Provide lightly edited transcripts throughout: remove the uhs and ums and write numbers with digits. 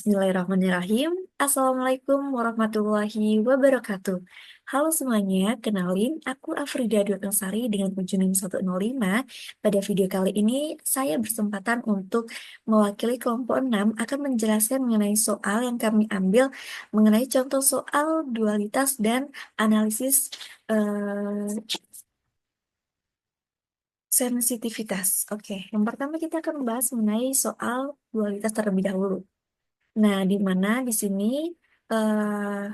Bismillahirrahmanirrahim. Assalamualaikum warahmatullahi wabarakatuh. Halo semuanya, kenalin aku Afrida Dutnosari dengan ujung 105. Pada video kali ini, saya berkesempatan untuk mewakili kelompok 6 akan menjelaskan mengenai soal yang kami ambil mengenai contoh soal dualitas dan analisis sensitivitas. Oke, yang pertama kita akan membahas mengenai soal dualitas terlebih dahulu. Nah, di mana di sini eh,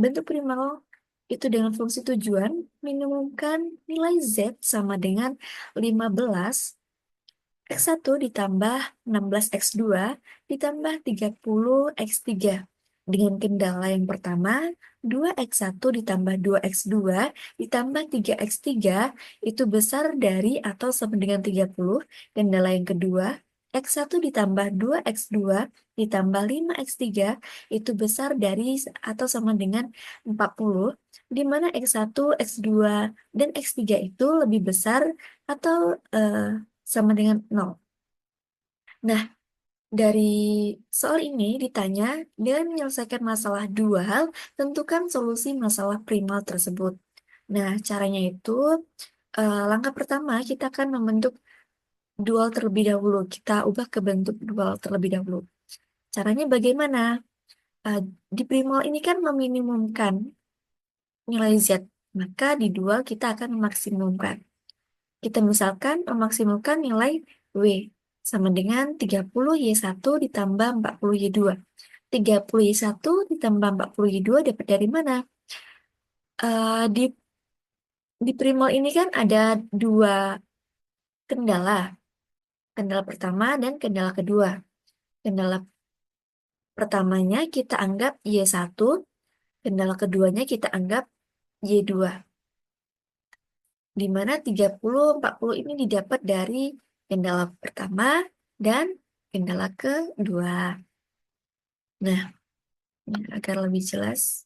bentuk primal itu dengan fungsi tujuan minimumkan nilai Z sama dengan 15 X1 ditambah 16 X2 ditambah 30 X3. Dengan kendala yang pertama, 2 X1 ditambah 2 X2 ditambah 3 X3 itu besar dari atau sama dengan 30. Kendala yang kedua, X1 ditambah 2 X2 ditambah 5 X3 itu besar dari atau sama dengan 40, di mana X1, X2, dan X3 itu lebih besar atau sama dengan 0. Nah, dari soal ini ditanya, dengan menyelesaikan masalah dual, tentukan solusi masalah primal tersebut. Nah, caranya itu, langkah pertama kita akan membentuk dual terlebih dahulu. Kita ubah ke bentuk dual terlebih dahulu. Caranya bagaimana? Eh, di primal ini kan meminimumkan nilai Z, maka di dual kita akan memaksimumkan. Kita misalkan memaksimalkan nilai W sama dengan 30Y1 ditambah 40Y2. 30Y1 ditambah 40Y2 dapat dari mana? Di primal ini kan ada dua kendala. Kendala pertama dan kendala kedua. Kendala pertamanya kita anggap Y1, kendala keduanya kita anggap Y2. Di mana 30, 40 ini didapat dari kendala pertama dan kendala kedua. Nah, agar lebih jelas.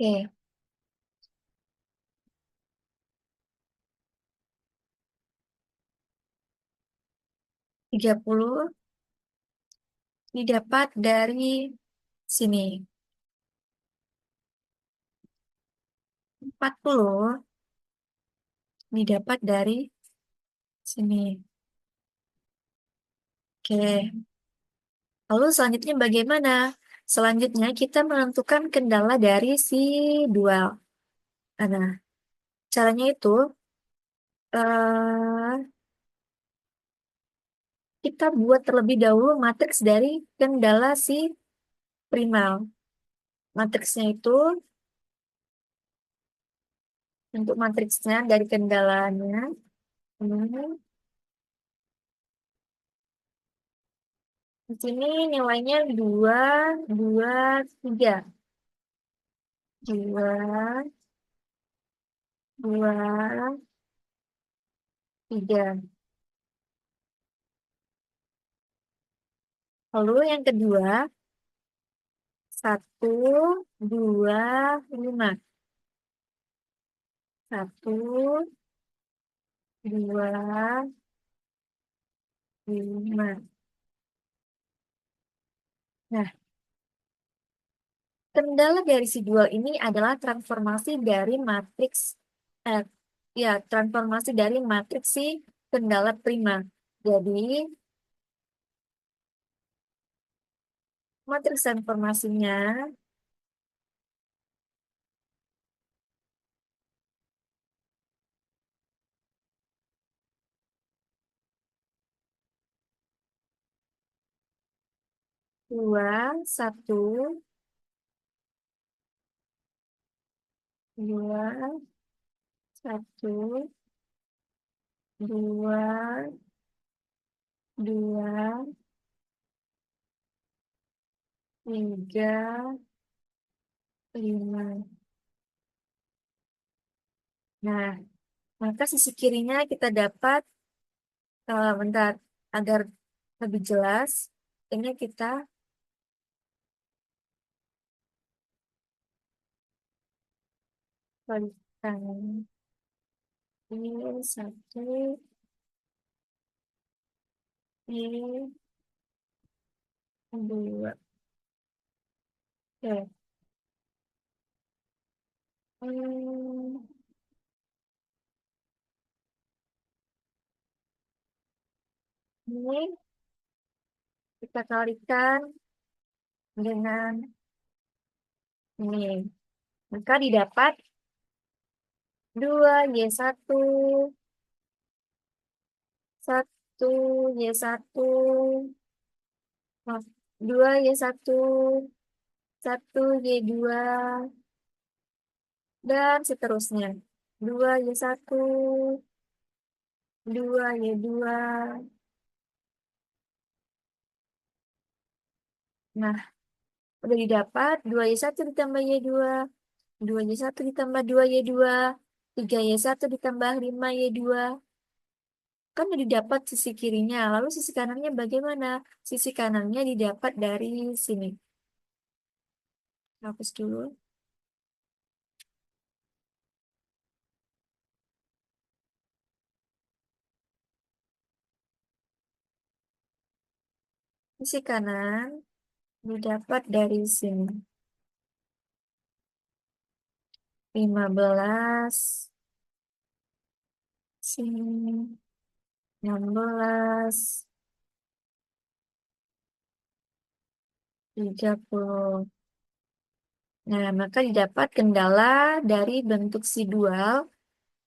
Oke, 30 didapat dari sini. 40 didapat dari sini. Oke, lalu selanjutnya bagaimana? Selanjutnya kita menentukan kendala dari si dual. Nah, caranya itu eh, kita buat terlebih dahulu matriks dari kendala si primal. Matriksnya itu, untuk matriksnya dari kendalanya, hmm, di sini nilainya 2, 2, 3. 2, 2, 3. Lalu yang kedua, 1, 2, 5. 1, 2, 5. Nah, kendala dari si dual ini adalah transformasi dari matriks, eh, ya, transformasi dari matriks si kendala prima. Jadi, matriks transformasinya 2, 1, 2, 1, 2, 2, 3, 5. Nah, Maka sisi kirinya kita dapat, bentar, agar lebih jelas, ini kita balikan. Ini satu, ini dua. Oke. Hmm, ini kita kalikan dengan ini. Maka didapat 2Y1, 1Y1, 2Y1, 1Y2, dan seterusnya. 2Y1, 2Y2. Nah, udah didapat 2Y1 ditambah Y2, 2Y1 ditambah 2Y2, 3Y1 ditambah 5Y2. Kan udah didapat sisi kirinya, lalu sisi kanannya bagaimana? Sisi kanannya didapat dari sini. Hapus dulu. Sisi kanan didapat dari sini. 15, sini 16, 30. Nah, maka didapat kendala dari bentuk si dual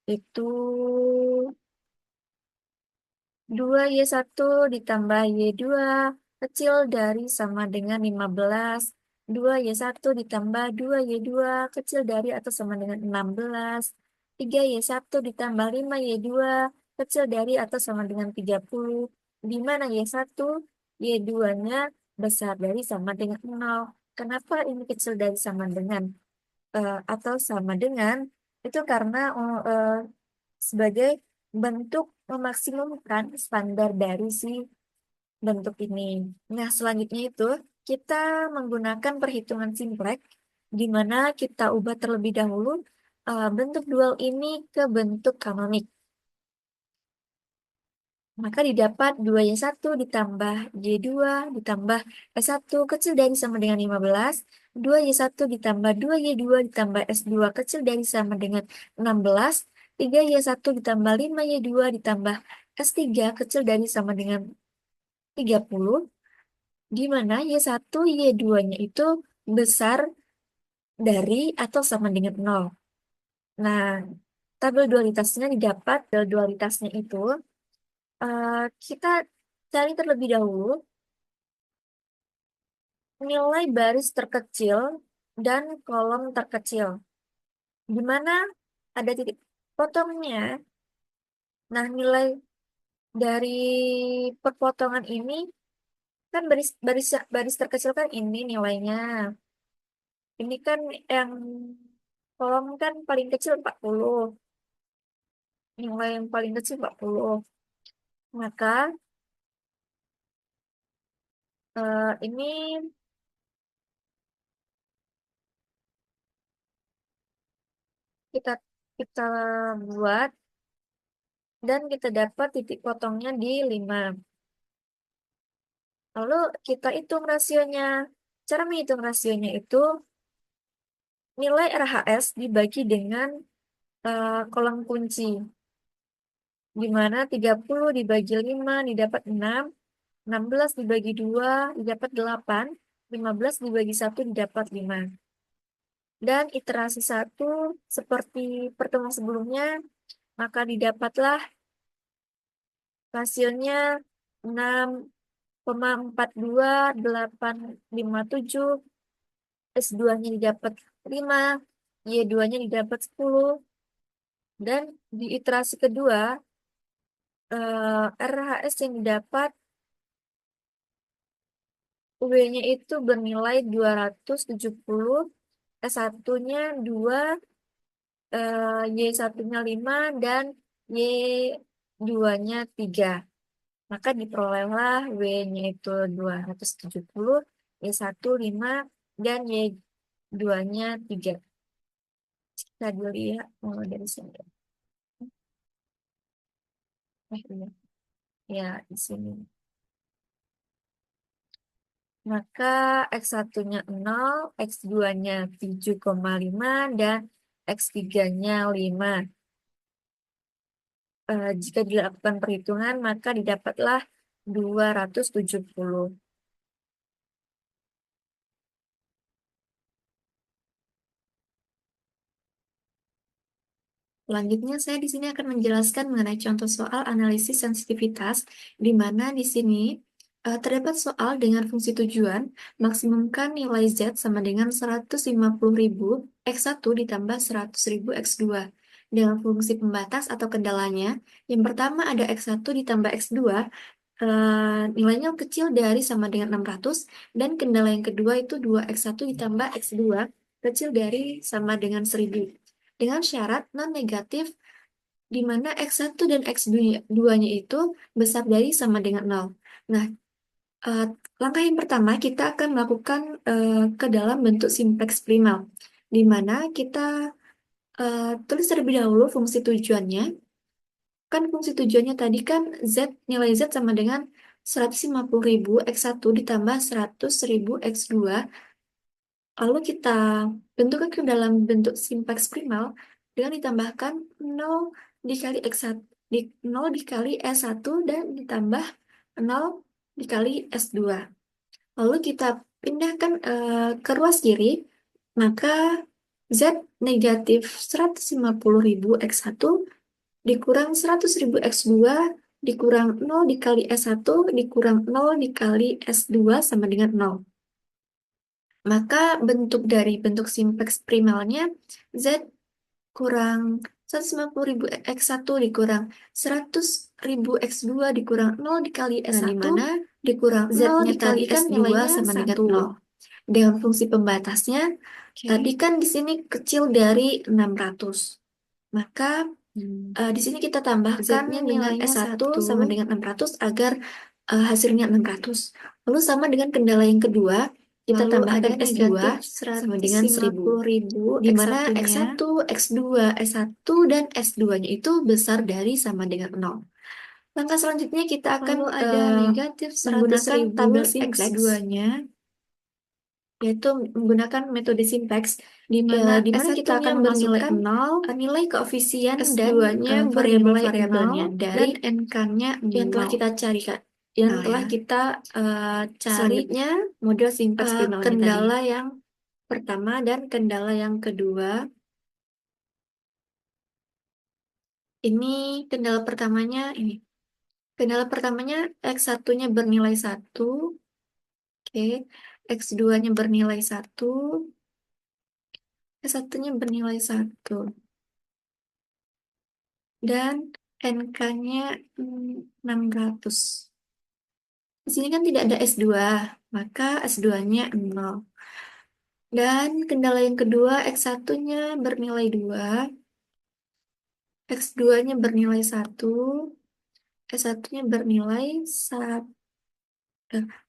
itu 2Y1 ditambah Y2 kecil dari sama dengan 15. 2Y1 ditambah 2Y2 kecil dari atau sama dengan 16. 3Y1 ditambah 5Y2 kecil dari atau sama dengan 30. Di mana Y1, Y2-nya besar dari sama dengan 0. Kenapa ini kecil dari sama dengan atau sama dengan? Itu karena sebagai bentuk memaksimumkan standar dari si bentuk ini. Nah, selanjutnya itu kita menggunakan perhitungan simplex, di mana kita ubah terlebih dahulu bentuk dual ini ke bentuk kanonik. Maka didapat 2Y1 ditambah Y2 ditambah S1 kecil dari sama dengan 15. 2Y1 ditambah 2Y2 ditambah S2 kecil dari sama dengan 16. 3Y1 ditambah 5Y2 ditambah S3 kecil dari sama dengan 30. Di mana Y1, Y2-nya itu besar dari atau sama dengan 0. Nah, tabel dualitasnya didapat, tabel dualitasnya itu kita cari terlebih dahulu nilai baris terkecil dan kolom terkecil. Di mana ada titik potongnya. Nah, nilai dari perpotongan ini kan baris baris baris terkecil kan ini nilainya. Ini kan yang kolom kan paling kecil 40. Nilai yang paling kecil 40. Maka ini kita kita buat dan kita dapat titik potongnya di 5. Lalu kita hitung rasionya. Cara menghitung rasionya itu nilai RHS dibagi dengan kolom kunci. Di mana 30 dibagi 5 didapat 6, 16 dibagi 2 didapat 8, 15 dibagi 1 didapat 5. Dan iterasi 1 seperti pertemuan sebelumnya, maka didapatlah hasilnya 6,42,857. S2-nya didapat 5, Y2-nya didapat 10, dan di iterasi kedua, RHS yang didapat W-nya itu bernilai 270, S1-nya 2, Y1-nya 5, dan Y2-nya 3. Maka diperolehlah W-nya itu 270, Y1 5, dan Y2-nya 3. Kita dulu ya, mulai dari sini. Iya. Ya, di sini. Maka X1-nya 0, X2-nya 7,5, dan X3-nya 5. Jika dilakukan perhitungan, maka didapatlah 270. Selanjutnya, saya di sini akan menjelaskan mengenai contoh soal analisis sensitivitas, di mana di sini terdapat soal dengan fungsi tujuan, maksimumkan nilai Z sama dengan 150.000 X1 ditambah 100.000 X2. Dengan fungsi pembatas atau kendalanya, yang pertama ada X1 ditambah X2, nilainya kecil dari sama dengan 600, dan kendala yang kedua itu 2X1 ditambah X2, kecil dari sama dengan 1000. Dengan syarat non-negatif di mana X1 dan X2-nya itu besar dari sama dengan 0. Nah, eh, langkah yang pertama kita akan melakukan ke dalam bentuk simplex primal, di mana kita tulis terlebih dahulu fungsi tujuannya. Kan fungsi tujuannya tadi kan Z, nilai Z sama dengan 150.000 X1 ditambah 100.000 X2. Lalu kita bentukkan ke dalam bentuk simplex primal dengan ditambahkan 0 dikali X1, 0 dikali S1 dan ditambah 0 dikali S2. Lalu kita pindahkan ke ruas kiri, maka Z negatif 150.000 X1 dikurang 100.000 X2 dikurang 0 dikali S1 dikurang 0 dikali S2 sama dengan 0. Maka bentuk dari bentuk simplex primalnya Z kurang 150.000 X1 dikurang 100.000 X2 dikurang 0 dikali S1, di mana dikurang Z-nya tadi kan nilainya sama dengan 0. Dengan fungsi pembatasnya, tadi kan di sini kecil dari 600. Maka di sini kita tambahkan Z-nya dengan nilainya S1 1. sama dengan 600 agar hasilnya 600. Lalu sama dengan kendala yang kedua, kita Lalu tambahkan ada S2 negatif sama dengan 1000. 150.000 Di mana X1-nya. X1, X2, S1, dan S2-nya itu besar dari sama dengan 0. Langkah selanjutnya kita akan Lalu ada negatif menggunakan 100.000 tabel simplex. X2-nya, yaitu menggunakan metode simplex, di mana kita S1-nya akan bernilai memasukkan 0, nilai koefisien dan S2-nya bernilai variabel-variabelnya 0, dari dan NK-nya yang telah 0. kita cari, Kak. Yang Nah telah ya, kita cari selanjutnya model simplex primalnya tadi. kendala yang pertama dan kendala yang kedua. Ini kendala pertamanya ini. Kendala pertamanya X1-nya bernilai 1, oke. X2-nya bernilai 1, S1-nya bernilai 1. Dan NK-nya 600. Di sini kan tidak ada S2, maka S2-nya 0. Dan kendala yang kedua, X1-nya bernilai 2, X2-nya bernilai 1, S1-nya bernilai 1.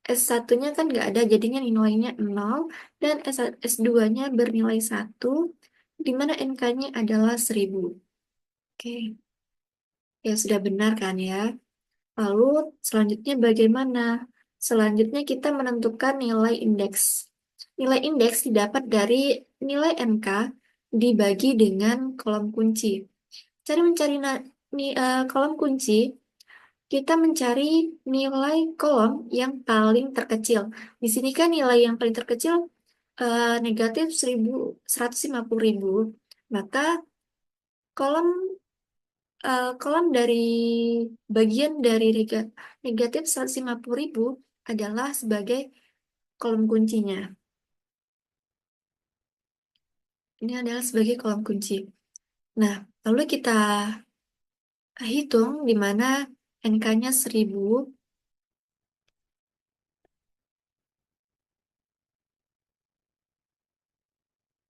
S1-nya kan nggak ada, jadinya nilainya 0. Dan S2-nya bernilai 1, di mana NK-nya adalah 1000. Oke, ya sudah benar kan ya? Lalu selanjutnya bagaimana? Selanjutnya kita menentukan nilai indeks. Nilai indeks didapat dari nilai NK dibagi dengan kolom kunci. Cara mencari kolom kunci, kita mencari nilai kolom yang paling terkecil. Di sini kan nilai yang paling terkecil negatif 150.000. Maka kolom kolom dari bagian dari negatif 150.000 adalah sebagai kolom kuncinya. Ini adalah sebagai kolom kunci. Nah, lalu kita hitung di mana NK-nya 1000,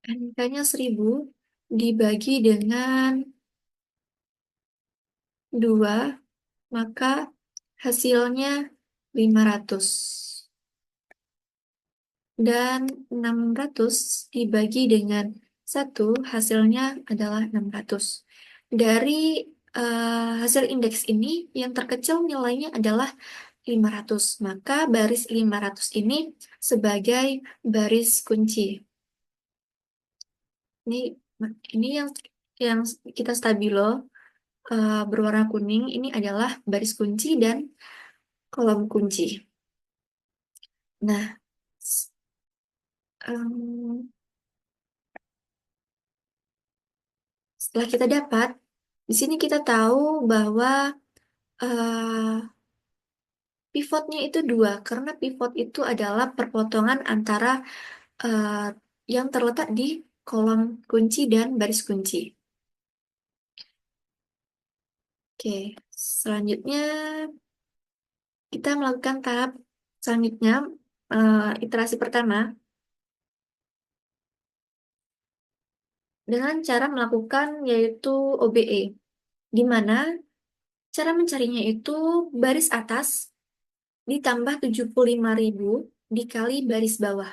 NK-nya 1000 dibagi dengan 2, maka hasilnya 500. Dan 600 dibagi dengan 1 hasilnya adalah 600. Dari hasil indeks ini yang terkecil nilainya adalah 500. Maka baris 500 ini sebagai baris kunci. Ini ini yang kita stabilo berwarna kuning ini adalah baris kunci dan kolom kunci. Nah, s- em, setelah kita dapat, di sini kita tahu bahwa pivotnya itu dua, karena pivot itu adalah perpotongan antara eh, yang terletak di kolom kunci dan baris kunci. Oke, selanjutnya kita melakukan tahap selanjutnya, iterasi pertama, dengan cara melakukan yaitu OBE, di mana cara mencarinya itu baris atas ditambah 75.000 dikali baris bawah.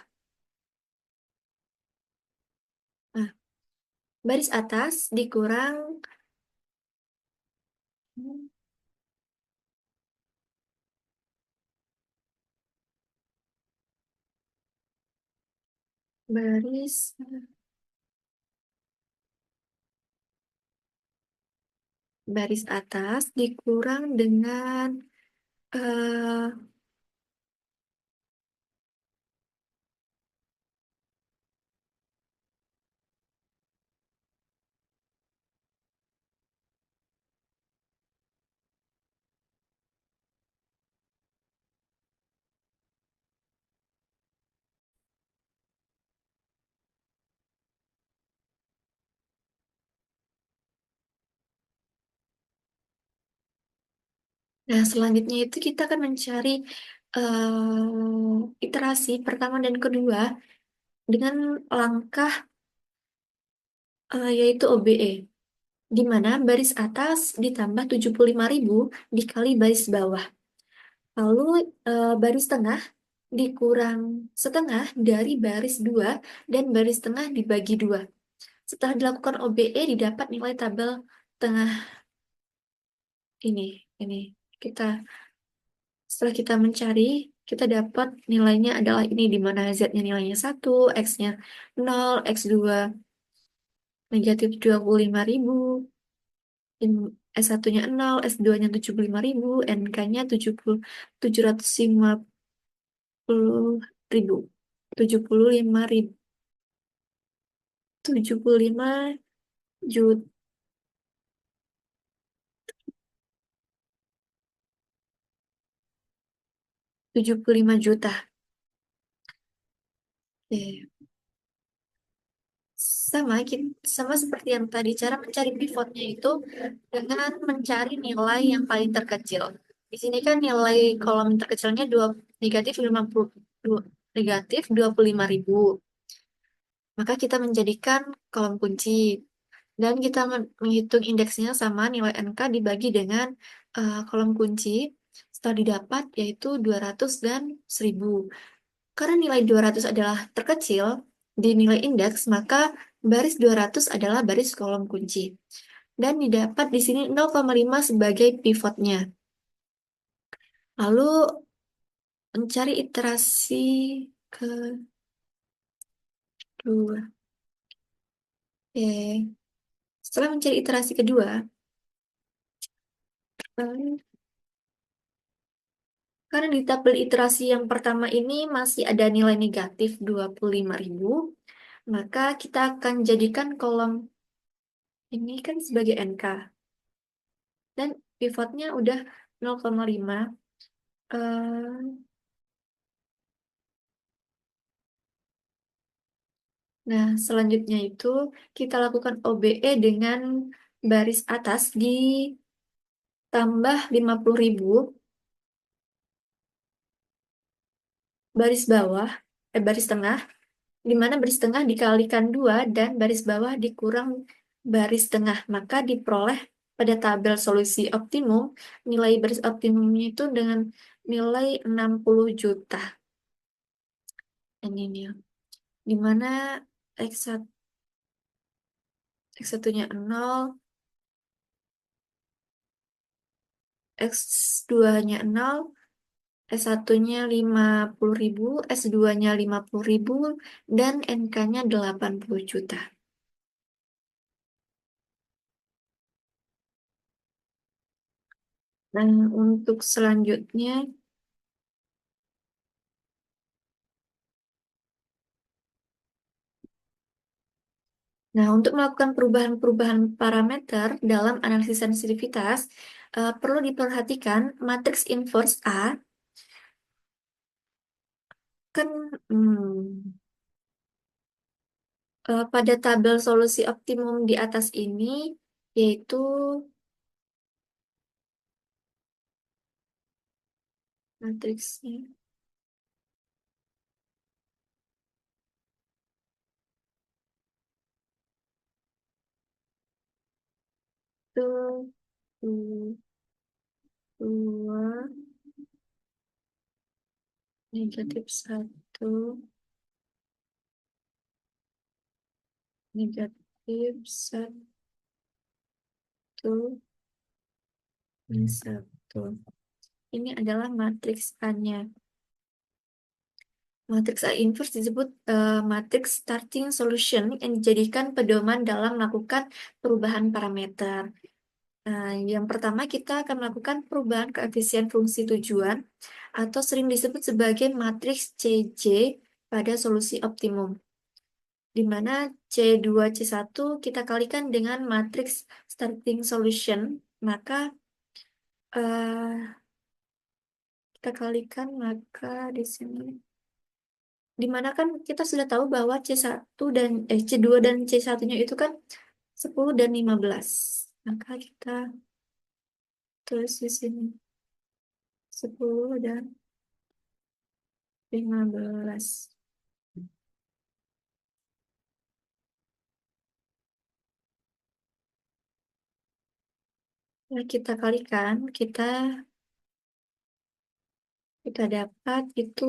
Nah, baris atas dikurang baris baris atas dikurang dengan eh, nah selanjutnya itu kita akan mencari iterasi pertama dan kedua dengan langkah yaitu OBE, di mana baris atas ditambah 75.000 dikali baris bawah. Lalu baris tengah dikurang setengah dari baris 2 dan baris tengah dibagi 2. Setelah dilakukan OBE didapat nilai tabel tengah ini. Ini kita setelah kita mencari, kita dapat nilainya adalah ini di mana Z-nya nilainya 1, X-nya 0, X2 negatif 25.000, S1-nya 0, S2-nya 75.000, NK-nya 750.000, 75.000, 75 juta, 75 juta. Oke. Sama seperti yang tadi, cara mencari pivotnya itu dengan mencari nilai yang paling terkecil. Di sini kan nilai kolom terkecilnya negatif 50, negatif 25.000. Maka kita menjadikan kolom kunci dan kita menghitung indeksnya sama nilai NK dibagi dengan kolom kunci. Setelah didapat yaitu 200 dan 1.000. Karena nilai 200 adalah terkecil di nilai indeks, maka baris 200 adalah baris kolom kunci. Dan didapat di sini 0,5 sebagai pivotnya. Lalu mencari iterasi kedua. Oke. Setelah mencari iterasi kedua, eh, karena di tabel iterasi yang pertama ini masih ada nilai negatif 25.000, maka kita akan jadikan kolom ini kan sebagai NK. Dan pivotnya udah 0,5. Eh, nah, selanjutnya itu kita lakukan OBE dengan baris atas ditambah 50.000, baris bawah, baris tengah, di mana baris tengah dikalikan 2 dan baris bawah dikurang baris tengah, maka diperoleh pada tabel solusi optimum, nilai baris optimumnya itu dengan nilai 60 juta. Ini nih, di mana X1, X1-nya 0, X2-nya 0, S1-nya 50.000, S2-nya 50.000, dan NK-nya 80 juta. Dan untuk selanjutnya, nah untuk melakukan perubahan-perubahan parameter dalam analisis sensitivitas, perlu diperhatikan matriks inverse A kan pada tabel solusi optimum di atas ini, yaitu matriksnya itu dua -1, -1, Ini adalah matriks A-nya. Matriks A inverse disebut matriks starting solution yang dijadikan pedoman dalam melakukan perubahan parameter. Nah, yang pertama kita akan melakukan perubahan koefisien fungsi tujuan atau sering disebut sebagai matriks CJ pada solusi optimum, di mana C2 C1 kita kalikan dengan matriks starting solution, maka eh, kita kalikan maka di sini, di mana kan kita sudah tahu bahwa C2 dan C1-nya itu kan 10 dan 15. Maka kita tulis di sini 10 dan 15. Nah, kita kalikan, kita dapat itu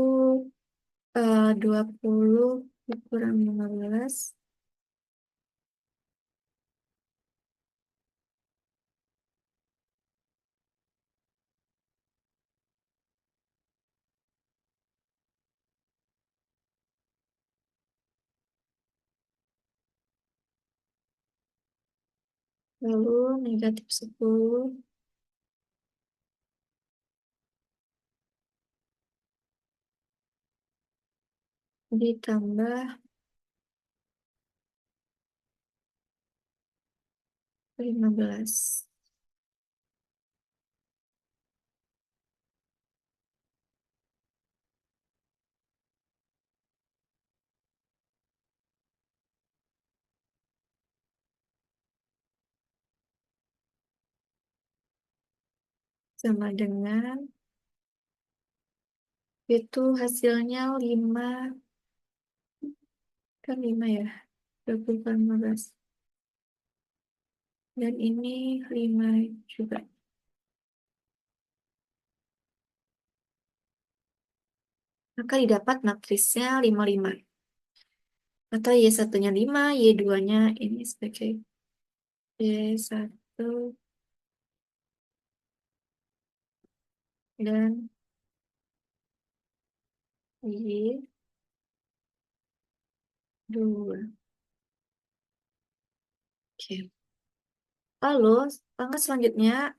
20 kurang 15 lalu -10 ditambah 15. Sama dengan itu hasilnya 5, kan 5 ya, 20 per 15. Dan ini 5 juga. Maka didapat matrisnya 55. Atau Y1-nya 5, Y2-nya ini sebagai Y1 dan Y2. Oke. Lalu, langkah selanjutnya,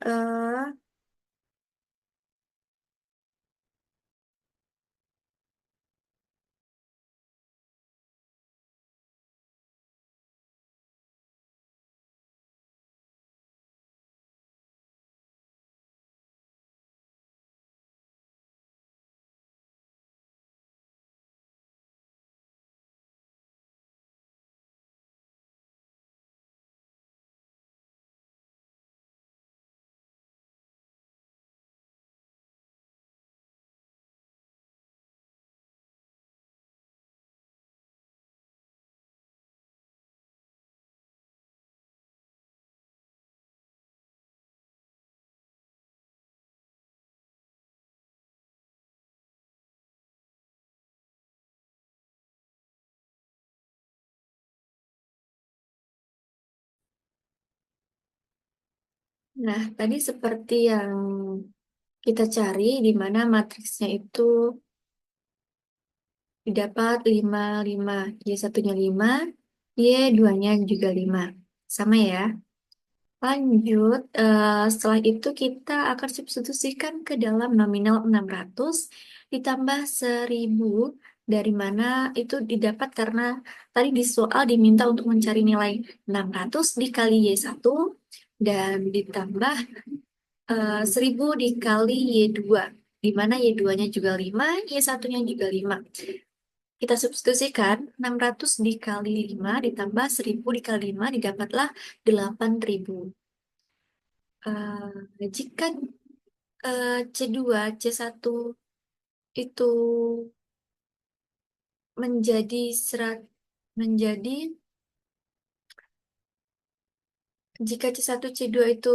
Nah, tadi seperti yang kita cari, di mana matriksnya itu didapat 5 5. Y satunya 5, Y duanya juga 5. Sama ya. Lanjut, setelah itu kita akan substitusikan ke dalam nominal 600 ditambah 1000, dari mana itu didapat karena tadi di soal diminta untuk mencari nilai 600 dikali Y1 dan ditambah 1000 dikali Y2, di mana Y2-nya juga 5, Y1-nya juga 5. Kita substitusikan 600 dikali 5 ditambah 1000 dikali 5 didapatlah 8000. Jika C2, C1 itu menjadi serat menjadi jika C1 C2 itu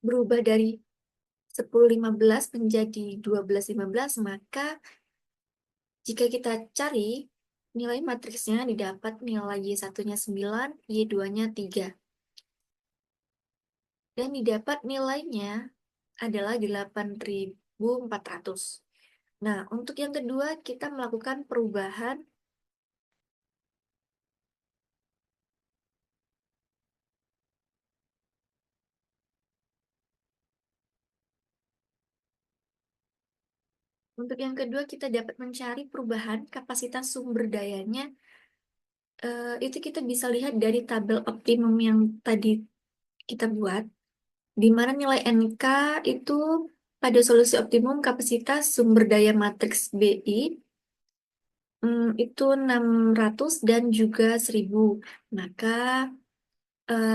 berubah dari 10 15 menjadi 12 15, maka jika kita cari nilai matriksnya didapat nilai Y1-nya 9, Y2-nya 3. Dan didapat nilainya adalah 8400. Nah, untuk yang kedua kita melakukan perubahan. Untuk yang kedua, kita dapat mencari perubahan kapasitas sumber dayanya. Itu kita bisa lihat dari tabel optimum yang tadi kita buat, di mana nilai NK itu pada solusi optimum kapasitas sumber daya matriks BI itu 600 dan juga 1000. Maka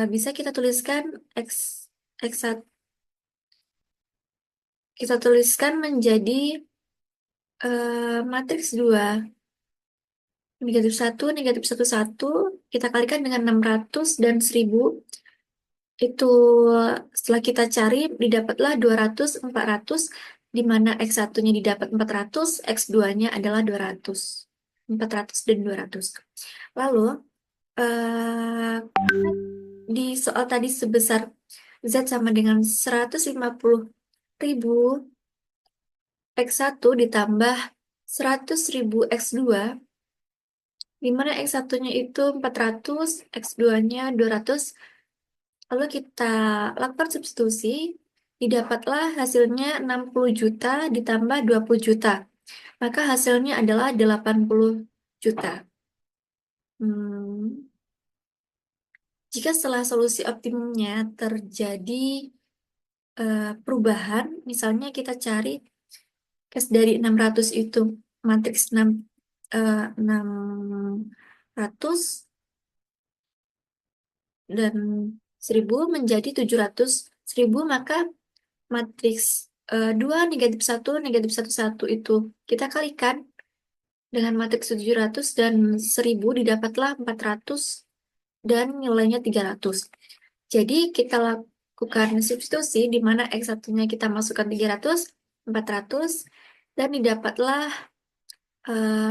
bisa kita tuliskan X, X1, kita tuliskan menjadi matriks 2. Negatif satu satu kita kalikan dengan 600 dan 1000. Itu setelah kita cari, didapatlah 200, 400, di mana X1-nya didapat 400, X2-nya adalah 200. 400 dan 200. Lalu, di soal tadi sebesar Z sama dengan 150.000 X1 ditambah 100.000 X2, di mana X1-nya itu 400, X2-nya 200. Lalu kita lakukan substitusi, didapatlah hasilnya 60 juta ditambah 20 juta. Maka hasilnya adalah 80 juta. Hmm, Jika setelah solusi optimumnya terjadi perubahan, misalnya kita cari case dari 600 itu, matriks 600 dan 1000 menjadi 700.000, maka matriks 2 negatif satu negatif satu satu itu kita kalikan dengan matriks 700 dan 1000 didapatlah 400 dan nilainya 300. Jadi kita lakukan substitusi di mana X1-nya kita masukkan 300, 400, dan didapatlah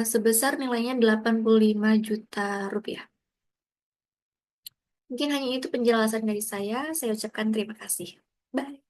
sebesar nilainya 85 juta rupiah. Mungkin hanya itu penjelasan dari saya. Saya ucapkan terima kasih. Bye.